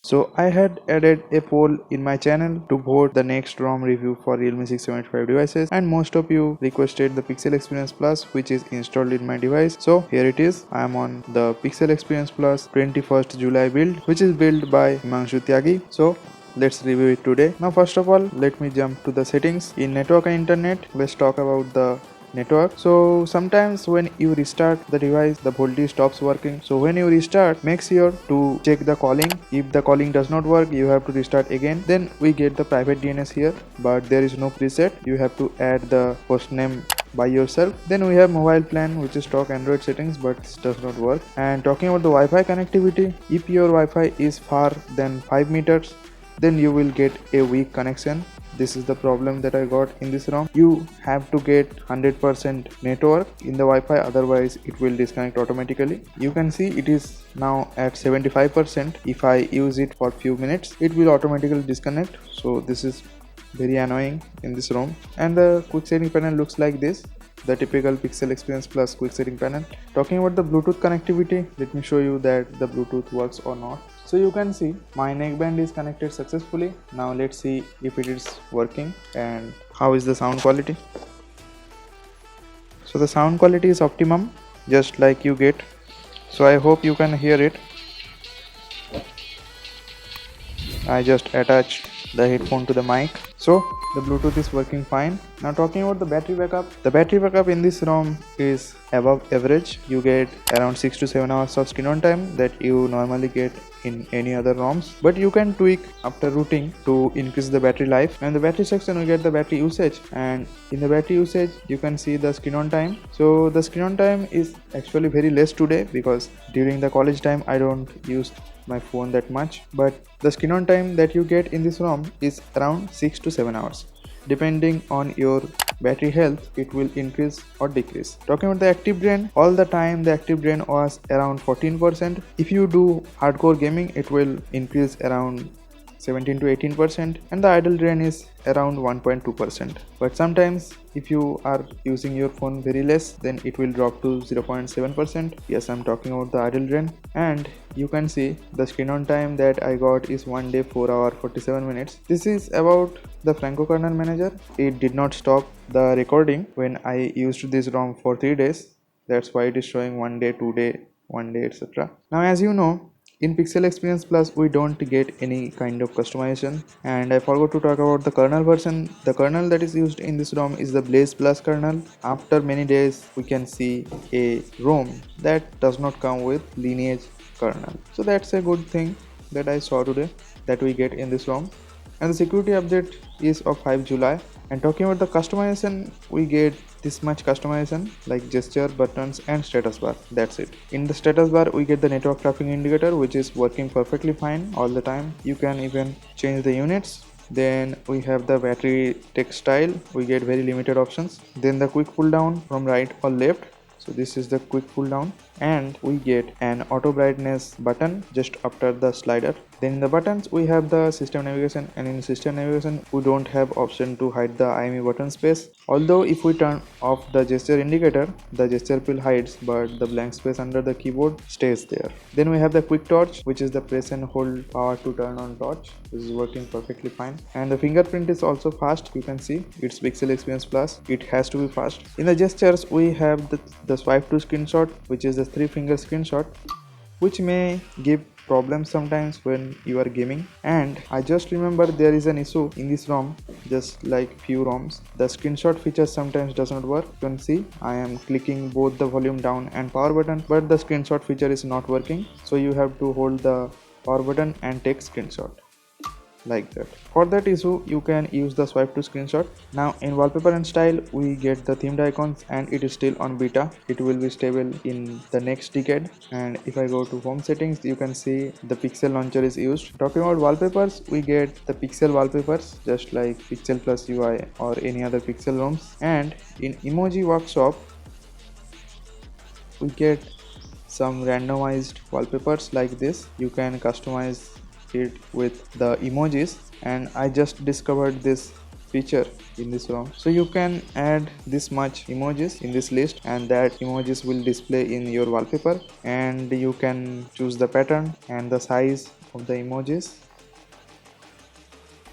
So I had added a poll in my channel to vote the next ROM review for Realme 675 devices, and most of you requested the PixelExperience Plus, which is installed in my device. So here it is. I am on the PixelExperience Plus 21st July build, which is built by Himanshu Tyagi. So let's review it today. Now first of all, let me jump to the settings. In network and internet, let's talk about the network. So sometimes when you restart the device, the voltage stops working. So when you restart, make sure to check the calling. If the calling does not work, you have to restart again. Then we get the private DNS here, but there is no preset. You have to add the host name by yourself. Then we have mobile plan, which is stock Android settings, but this does not work. And talking about the Wi-Fi connectivity, if your Wi-Fi is far than 5 meters, then you will get a weak connection. This is the problem that I got in this ROM. You have to get 100% network in the Wi-Fi, otherwise it will disconnect automatically. You can see it is now at 75%. If I use it for few minutes, it will automatically disconnect. So this is very annoying in this ROM. And the quick setting panel looks like this, the typical PixelExperience Plus quick setting panel. Talking about the Bluetooth connectivity, let me show you that the Bluetooth works or not. So you can see my neckband is connected successfully. Now let's see if it is working and how is the sound quality. So the sound quality is optimum, just like you get. So I hope you can hear it. I just attached the headphone to the mic. So the Bluetooth is working fine. Now talking about the battery backup. The battery backup in this ROM is above average. You get around 6 to 7 hours of screen on time that you normally get in any other ROMs, but you can tweak after rooting to increase the battery life. And the battery section, we get the battery usage, and in the battery usage you can see the screen on time. So the screen on time is actually very less today because during the college time I don't use my phone that much, but the screen on time that you get in this ROM is around 6 to 7 hours. Depending on your battery health, it will increase or decrease. Talking about the active drain, all the time the active drain was around 14%. If you do hardcore gaming, it will increase around 17 to 18%, and the idle drain is around 1.2%. But sometimes if you are using your phone very less, then it will drop to 0.7%. Yes, I'm talking about the idle drain. And you can see the screen on time that I got is 1 day 4 hour 47 minutes. This is about the Franco kernel manager. It did not stop the recording when I used this ROM for 3 days. That's why it is showing 1 day, 2 day, 1 day, etc. Now as you know, in PixelExperience Plus we don't get any kind of customization, and I forgot to talk about the kernel version. The kernel that is used in this ROM is the Blaze Plus kernel. After many days we can see a ROM that does not come with lineage kernel, so that's a good thing that I saw today that we get in this ROM. And the security update is of 5 July. And talking about the customization, we get this much customization like gesture, buttons and status bar. That's it. In the status bar we get the network traffic indicator, which is working perfectly fine all the time. You can even change the units. Then we have the battery text style. We get very limited options. Then the quick pull down from right or left. So this is the quick pull down, and we get an auto brightness button just after the slider. Then in the buttons we have the system navigation, and in system navigation we don't have option to hide the IME button space. Although if we turn off the gesture indicator, the gesture pill hides, but the blank space under the keyboard stays there. Then we have the quick torch, which is the press and hold power to turn on torch. This is working perfectly fine. And the fingerprint is also fast. You can see it's PixelExperience Plus. It has to be fast. In the gestures we have the swipe to screenshot, which is the 3-finger screenshot, which may give problems sometimes when you are gaming. And I just remember there is an issue in this ROM, just like few ROMs. The screenshot feature sometimes does not work. You can see I am clicking both the volume down and power button, but the screenshot feature is not working. So you have to hold the power button and take screenshot like that. For that issue you can use the swipe to screenshot. Now in wallpaper and style we get the themed icons, and it is still on beta. It will be stable in the next decade. And if I go to home settings, you can see the pixel launcher is used. Talking about wallpapers, we get the pixel wallpapers just like Pixel Plus UI or any other pixel ROMs. And in emoji workshop we get some randomized wallpapers like this. You can customize it with the emojis, and I just discovered this feature in this ROM. So you can add this much emojis in this list, and that emojis will display in your wallpaper, and you can choose the pattern and the size of the emojis.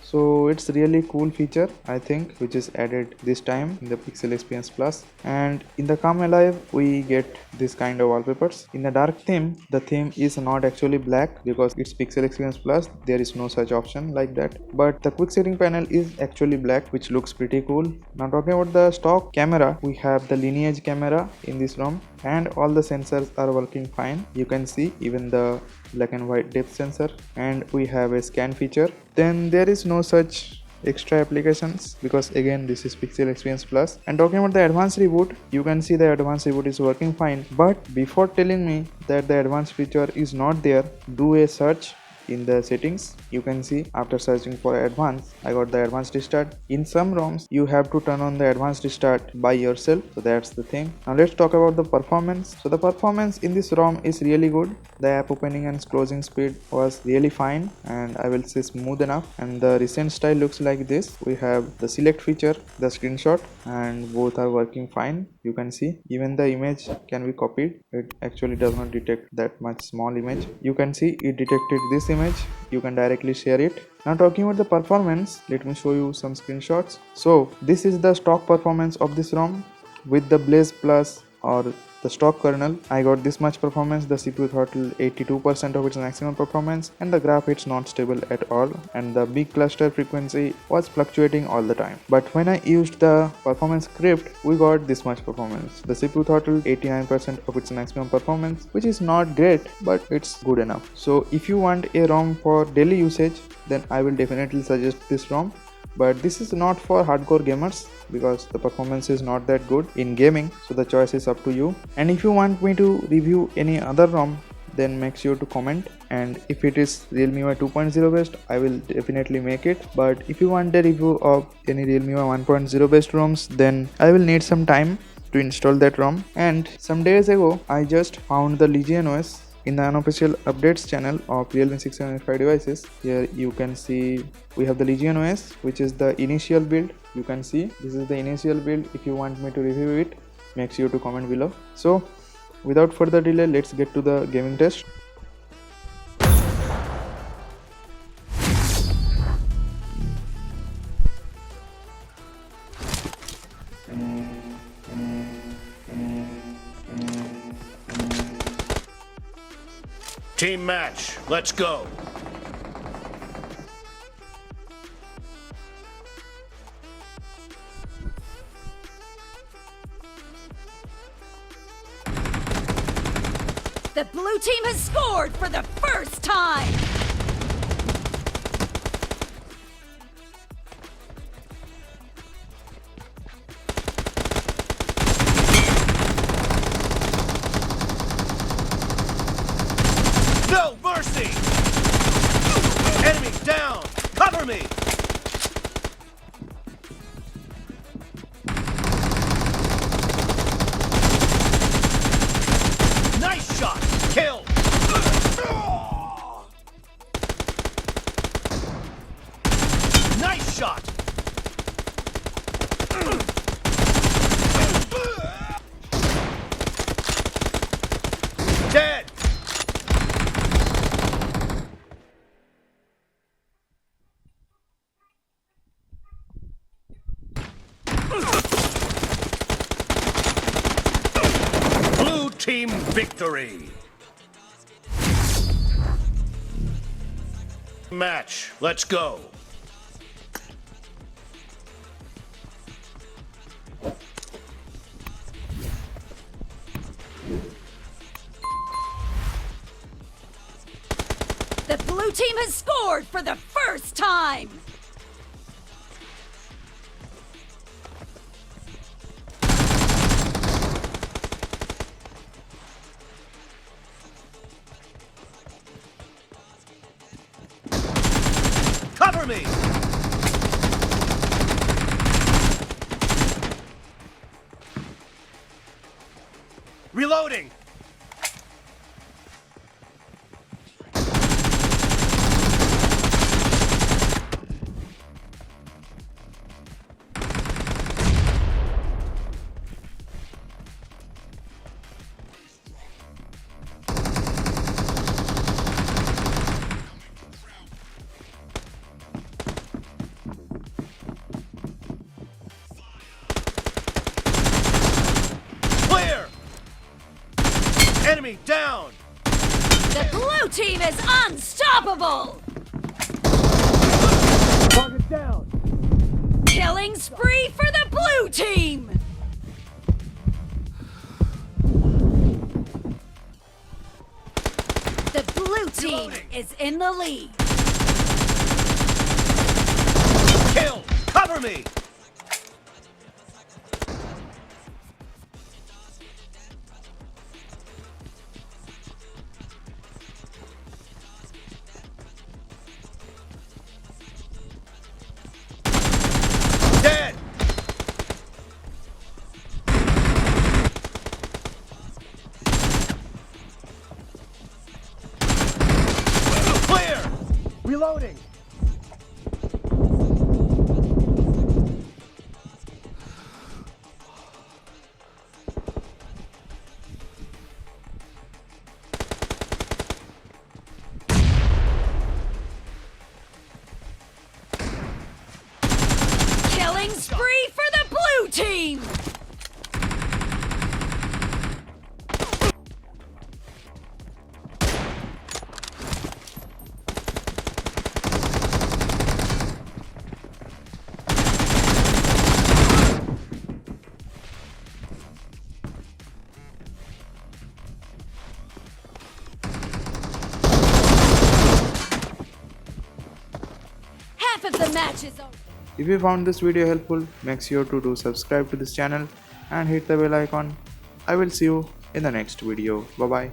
So it's really cool feature, I think, which is added this time in the PixelExperience Plus. And in the Come Alive we get this kind of wallpapers. In the dark theme, the theme is not actually black because it's PixelExperience Plus, there is no such option like that, but the quick setting panel is actually black, which looks pretty cool. Now talking about the stock camera, we have the lineage camera in this ROM and all the sensors are working fine. You can see even the black and white depth sensor, and we have a scan feature. Then there is no such extra applications because again this is PixelExperience Plus. And talking about the advanced reboot, you can see the advanced reboot is working fine, but before telling me that the advanced feature is not there, do a search in the settings. You can see after searching for advanced, I got the advanced restart. In some ROMs you have to turn on the advanced restart by yourself, so that's the thing. Now let's talk about the performance. So the performance in this ROM is really good. The app opening and closing speed was really fine, and I will say smooth enough. And the recent style looks like this. We have the select feature, the screenshot, and both are working fine. You can see even the image can be copied. It actually does not detect that much small image. You can see it detected this image. You can directly share it. Now talking about the performance, let me show you some screenshots. So this is the stock performance of this ROM with the Blaze Plus or the stock kernel. I got this much performance. The CPU throttle 82% of its maximum performance, and the graph it's not stable at all, and the big cluster frequency was fluctuating all the time. But when I used the performance script, we got this much performance. The CPU throttle 89% of its maximum performance, which is not great, but it's good enough. So if you want a ROM for daily usage, then I will definitely suggest this ROM. But this is not for hardcore gamers because the performance is not that good in gaming, so the choice is up to you. And if you want me to review any other ROM, then make sure to comment, and if it is Realme UI 2.0 based, I will definitely make it. But if you want a review of any Realme UI 1.0 based ROMs, then I will need some time to install that ROM. And some days ago I just found the Legion OS in the unofficial updates channel of Realme 675 devices. Here you can see we have the Legion OS, which is the initial build. You can see this is the initial build. If you want me to review it, make sure to comment below. So without further delay, let's get to the gaming test. Team match, let's go. The blue team has scored for the first time! No mercy! Enemy down! Cover me! Nice shot! Kill! Nice shot! Dead! Blue team victory! Match, let's go! The blue team has scored for the first time! Cover me! Reloading! Unstoppable! Target down. Killing spree for the blue team! The blue team is in the lead. Kill. Cover me. Dead. Clear. Reloading. Killing spree for the blue team! Half of the match is over. If you found this video helpful, make sure to do subscribe to this channel and hit the bell icon. I will see you in the next video. Bye bye.